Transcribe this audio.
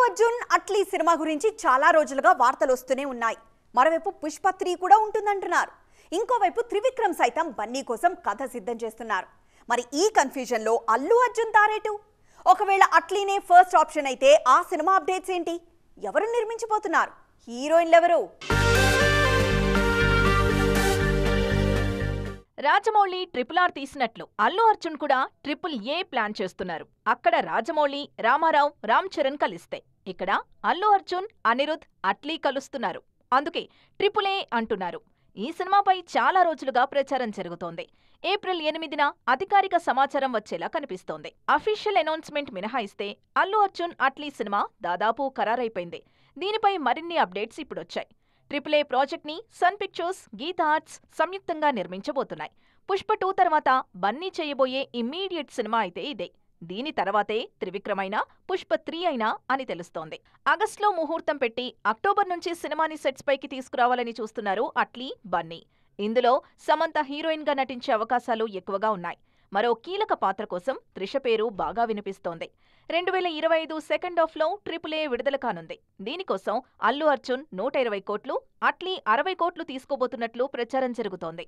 Arjun Atlee cinema గురించి చాలా రోజులుగా వార్తలు వస్తూనే ఉన్నాయి. మరోవైపు పుష్ప 3 కూడా ఉంటుందంటున్నారు. ఇంకోవైపు త్రివిక్రమ్ సైతం బన్నీ కోసం కథ సిద్ధం చేస్తున్నారు. మరి ఈ కన్ఫ్యూజన్ లో అల్లు అర్జున్ తారేటు? ఒకవేళ అట్లీనే ఫస్ట్ ఆప్షన్ అయితే ఆ సినిమా అప్డేట్స్ ఏంటి? ఎవరు నిర్మించబోతున్నారు? హీరోయిన్లు ఎవరు? రాజమౌళి RRR తీసినట్లు అల్లు అర్జున్ కూడా ఏ ప్లాన్ చేస్తున్నారు. అక్కడ రాజమౌళి, రామారావు, రామ్ చరణ్ కలిస్తే ఇక్కడ అల్లు అర్జున్, అనిరుద్, అట్లీ కలుస్తున్నారు. అందుకే ఏ అంటున్నారు. ఈ సినిమాపై చాలా రోజులుగా ప్రచారం జరుగుతోంది. ఏప్రిల్ 8న అధికారిక సమాచారం వచ్చేలా కనిపిస్తోంది. అఫీషియల్ అనౌన్స్మెంట్ మినహాయిస్తే అల్లు అర్జున్ అట్లీ సినిమా దాదాపు ఖరారైపోయింది. దీనిపై మరిన్ని అప్డేట్స్ ఇప్పుడొచ్చాయి. ఏ ప్రాజెక్ట్ ని సన్ పిక్చర్స్, గీతా ఆర్ట్స్ సంయుక్తంగా నిర్మించబోతున్నాయి. పుష్ప 2 తర్వాత బన్నీ చేయబోయే ఇమ్మీడియట్ సినిమా అయితే ఇదే. దీని తర్వాతే త్రివిక్రమ్ అయినా, పుష్ప 3 అయినా అని తెలుస్తోంది. ఆగస్టులో ముహూర్తం పెట్టి అక్టోబర్ నుంచి సినిమాని సెట్స్ పైకి తీసుకురావాలని చూస్తున్నారు అట్లీ, బన్నీ. ఇందులో సమంత హీరోయిన్ గా నటించే అవకాశాలు ఎక్కువగా ఉన్నాయి. మరో కీలక పాత్ర కోసం త్రిష పేరు బాగా వినిపిస్తోంది. 2025 సెకండ్ హాఫ్లో ఏ విడుదల కానుంది. దీనికోసం అల్లు అర్జున్ 120 కోట్లు, అట్లీ 60 కోట్లు తీసుకోబోతున్నట్లు ప్రచారం జరుగుతోంది.